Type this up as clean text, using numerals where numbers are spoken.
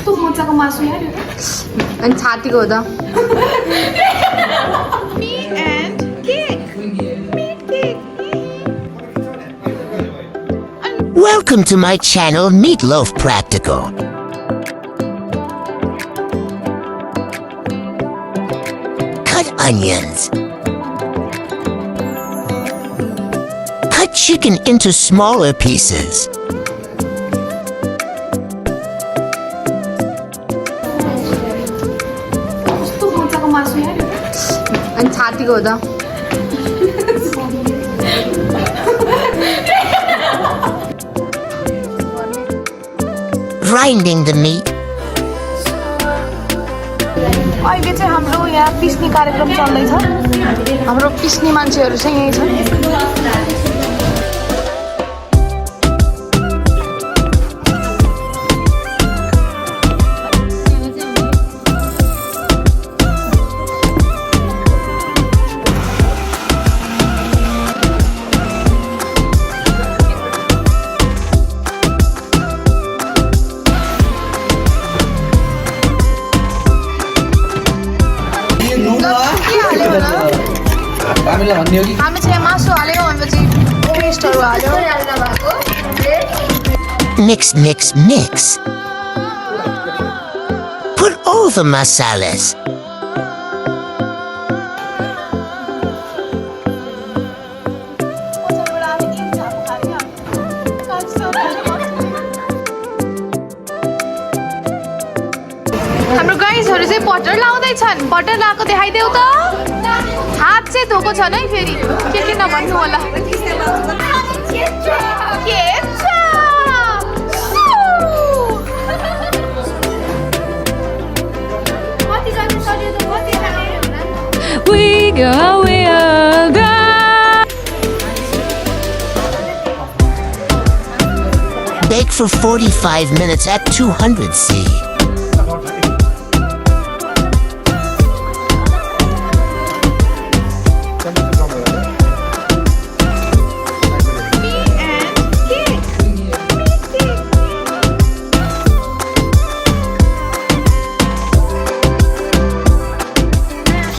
कस्तो मजाको मासु यार यो त अनि छातीको हो त meat and cake meat cake Welcome to my channel, Meatloaf Practical. Cut onions. Cut chicken into smaller pieces. कस्तो मजाको मासु यार यो त अनि छातीको हो त Grinding the meat. अहिले चाहिँ हाम्रो यहाँ पिस्ने कार्यक्रम चल्दैछ हाम्रो पिस्ने मान्छेहरू चाहिँ यही छ हामी चाहिँ मासु हाल्यो भनेपछि पेस्टहरू हाल्यो Mix, mix, mix. Put all the masalas. हाम्रो गाइसहरू चाहिँ बटर लाउँदैछन् बटर लाएको देखाइदेऊ त हात चाहिँ धोको छन् है फेरि के नभन्नु होला We go, we all go. Bake for 45 minutes at 200°C.